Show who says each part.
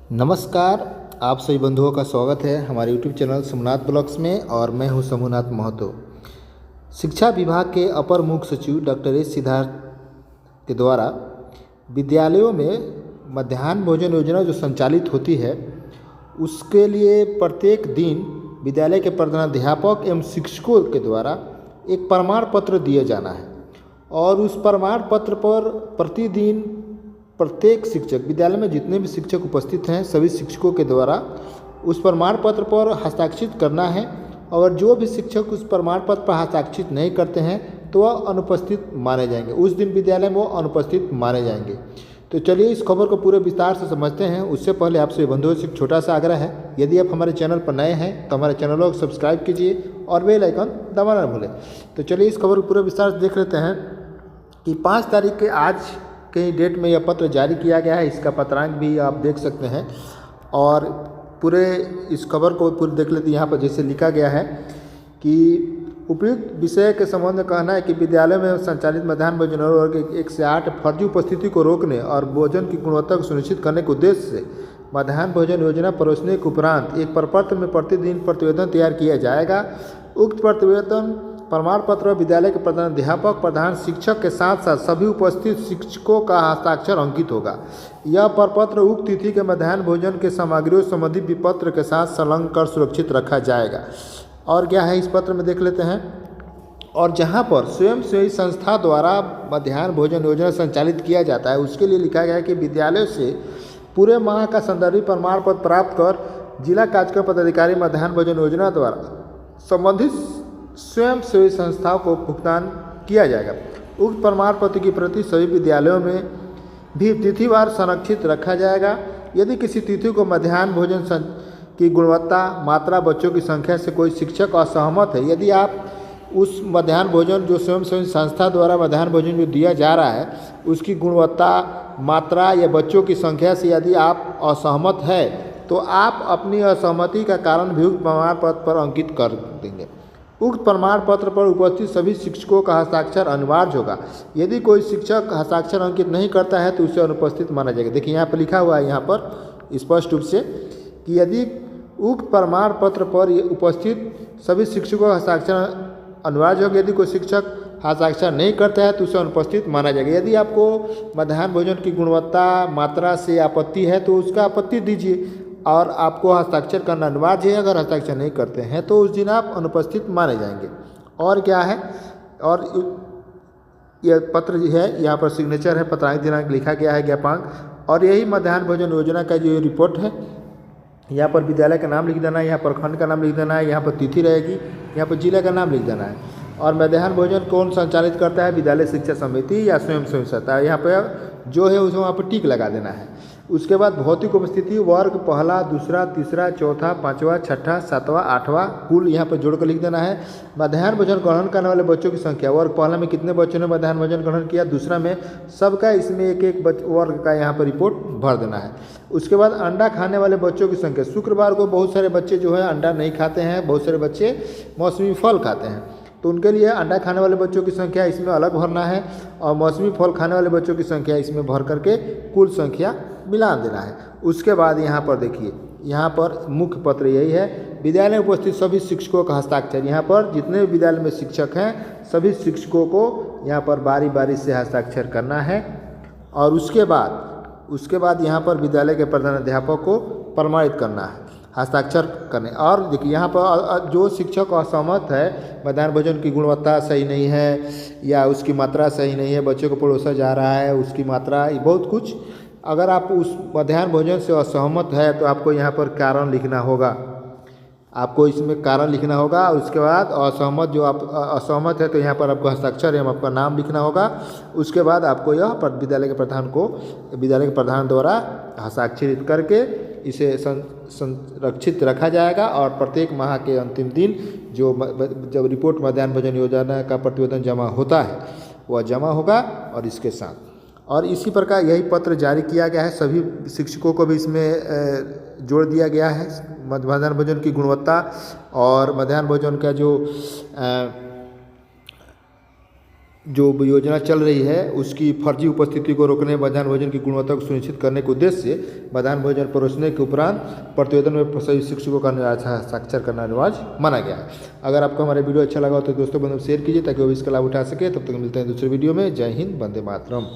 Speaker 1: नमस्कार। आप सभी बंधुओं का स्वागत है हमारे YouTube चैनल सोमनाथ ब्लॉग्स में और मैं हूं शंभुनाथ महतो। शिक्षा विभाग के अपर मुख्य सचिव डॉक्टर एस सिद्धार्थ के द्वारा विद्यालयों में मध्याह्न भोजन योजना जो संचालित होती है उसके लिए प्रत्येक दिन विद्यालय के प्रधानाध्यापक एवं शिक्षकों के द्वारा एक प्रमाण पत्र दिए जाना है और उस प्रमाण पत्र पर प्रतिदिन प्रत्येक शिक्षक, विद्यालय में जितने भी शिक्षक उपस्थित हैं सभी शिक्षकों के द्वारा उस प्रमाण पत्र पर हस्ताक्षरित करना है और जो भी शिक्षक उस प्रमाण पत्र पर हस्ताक्षरित नहीं करते हैं तो वह अनुपस्थित माने जाएंगे। उस दिन विद्यालय में वो अनुपस्थित माने जाएंगे। तो चलिए इस खबर को पूरे विस्तार से समझते हैं। उससे पहले आपसे बंधुओं से एक छोटा सा आग्रह है, यदि आप हमारे चैनल पर नए हैं तो हमारे चैनल को सब्सक्राइब कीजिए और बेल आइकन दबाना न भूलें। तो चलिए इस खबर को पूरे विस्तार से देख लेते हैं कि 5 तारीख के आज के डेट में यह पत्र जारी किया गया है। इसका पत्रांक भी आप देख सकते हैं और पूरे इस खबर को पूरे देख लेते हैं। यहाँ पर जैसे लिखा गया है कि उपयुक्त विषय के संबंध में कहना है कि विद्यालय में संचालित मध्याह्न भोजन वर्ग 1 से 8 फर्जी उपस्थिति को रोकने और भोजन की गुणवत्ता को सुनिश्चित करने के उद्देश्य से मध्याह्न भोजन योजना परोसने के उपरांत एक प्रपत्र में प्रतिदिन प्रतिवेदन तैयार किया जाएगा। उक्त प्रतिवेदन प्रमाण पत्र विद्यालय के प्रधानाध्यापक, प्रधान शिक्षक के साथ साथ सभी उपस्थित शिक्षकों का हस्ताक्षर अंकित होगा। यह प्रपत्र उक्त तिथि के मध्याह्न भोजन के सामग्रियों संबंधी विपत्र के साथ संलग्न कर सुरक्षित रखा जाएगा। और क्या है इस पत्र में देख लेते हैं। और जहां पर स्वयंसेवी संस्था द्वारा मध्याह्न भोजन योजना संचालित किया जाता है उसके लिए लिखा गया है कि विद्यालय से पूरे माह का संदर्भी प्रमाण पत्र प्राप्त कर जिला कार्यक्रम पदाधिकारी मध्याह्न भोजन योजना द्वारा संबंधित स्वयंसेवी संस्थाओं को भुगतान किया जाएगा। उक्त प्रमाण पत्र की प्रति सभी विद्यालयों में भी तिथिवार संरक्षित रखा जाएगा। यदि किसी तिथि को मध्याह्न भोजन की गुणवत्ता, मात्रा, बच्चों की संख्या से कोई शिक्षक असहमत है, यदि आप उस मध्याह्न भोजन जो स्वयंसेवी संस्था द्वारा मध्याह्न भोजन जो दिया जा रहा है उसकी गुणवत्ता, मात्रा या बच्चों की संख्या से यदि आप असहमत है तो आप अपनी असहमति का कारण भी उक्त प्रमाण पत्र पर अंकित कर देंगे। उक्त प्रमाण पत्र पर उपस्थित सभी शिक्षकों का हस्ताक्षर अनिवार्य होगा। यदि कोई शिक्षक हस्ताक्षर अंकित नहीं करता है तो उसे अनुपस्थित माना जाएगा। देखिए यहाँ पर लिखा हुआ है यहाँ पर स्पष्ट रूप से कि यदि उक्त प्रमाण पत्र पर उपस्थित सभी शिक्षकों का हस्ताक्षर अनिवार्य होगा। यदि कोई शिक्षक हस्ताक्षर नहीं करता है तो उसे अनुपस्थित माना जाएगा। यदि आपको मध्याह्न भोजन की गुणवत्ता, मात्रा से आपत्ति है तो उसका आपत्ति दीजिए और आपको हस्ताक्षर करना अनिवार्य है। अगर हस्ताक्षर नहीं करते हैं तो उस दिन आप अनुपस्थित माने जाएंगे। और क्या है, और यह पत्र जो है यहाँ पर सिग्नेचर है, पत्रांक दिनांक लिखा गया है, ज्ञापांक। और यही मध्याह्न भोजन योजना का जो रिपोर्ट है यहाँ पर विद्यालय का नाम लिख देना है, यहाँ प्रखंड का नाम लिख देना है, यहाँ पर तिथि रहेगी, यहाँ पर जिला का नाम लिख देना है। और मध्याह्न भोजन कौन संचालित करता है, विद्यालय शिक्षा समिति या स्वयंसेवी संस्था, यहाँ पर जो है उसे वहाँ पर टिक लगा देना है। उसके बाद भौतिक उपस्थिति वर्ग पहला, दूसरा, तीसरा, चौथा, पाँचवा, छठा, सातवां, आठवां कुल यहाँ पर जोड़कर लिख देना है। मध्याह्न भोजन ग्रहण करने वाले बच्चों की संख्या, वर्ग पहला में कितने बच्चों ने मध्याह्न भोजन ग्रहण किया, दूसरा में सबका, इसमें एक एक वर्ग का यहाँ पर रिपोर्ट भर देना है। उसके बाद अंडा खाने वाले बच्चों की संख्या, शुक्रवार को बहुत सारे बच्चे जो है अंडा नहीं खाते हैं, बहुत सारे बच्चे मौसमी फल खाते हैं तो उनके लिए अंडा खाने वाले बच्चों की संख्या इसमें अलग भरना है और मौसमी फल खाने वाले बच्चों की संख्या इसमें भर करके कुल संख्या मिला देना है। उसके बाद यहाँ पर देखिए, यहाँ पर मुख्य पत्र यही है, विद्यालय में उपस्थित सभी शिक्षकों का हस्ताक्षर। यहाँ पर जितने भी विद्यालय में शिक्षक हैं सभी शिक्षकों को यहाँ पर बारी बारी से हस्ताक्षर करना है। और उसके बाद यहाँ पर विद्यालय के प्रधानाध्यापक को प्रमाणित करना है, हस्ताक्षर करने। और देखिए यहाँ पर जो शिक्षक असहमत है, मध्याह्न भोजन की गुणवत्ता सही नहीं है या उसकी मात्रा सही नहीं है, बच्चों को परोसा जा रहा है उसकी मात्रा, बहुत कुछ, अगर आप उस मध्याह्न भोजन से असहमत है तो आपको यहाँ पर कारण लिखना होगा, आपको इसमें कारण लिखना होगा। उसके बाद असहमत, जो आप असहमत है तो यहाँ पर आपको हस्ताक्षर एवं आपका नाम लिखना होगा। उसके बाद आपको यह विद्यालय के प्रधान द्वारा हस्ताक्षरित करके इसे संरक्षित रखा जाएगा। और प्रत्येक माह के अंतिम दिन जब रिपोर्ट मध्याह्न भोजन योजना का प्रतिवेदन जमा होता है वह जमा होगा। और इसके साथ और इसी प्रकार यही पत्र जारी किया गया है, सभी शिक्षकों को भी इसमें जोड़ दिया गया है। मध्याह्न भोजन की गुणवत्ता और मध्याह्न भोजन का जो जो योजना चल रही है उसकी फर्जी उपस्थिति को रोकने, मध्याह्न भोजन की गुणवत्ता को सुनिश्चित करने के उद्देश्य से मध्याह्न भोजन परोसने के उपरांत प्रतिवेदन में सभी शिक्षकों का हस्ताक्षर करना अनिवार्य माना गया है। अगर आपको हमारे वीडियो अच्छा लगा हो तो दोस्तों बंधु शेयर कीजिए ताकि वो भी इसका लाभ उठा सके। तब तक मिलते हैं दूसरे वीडियो में। जय हिंद, वंदे मातरम।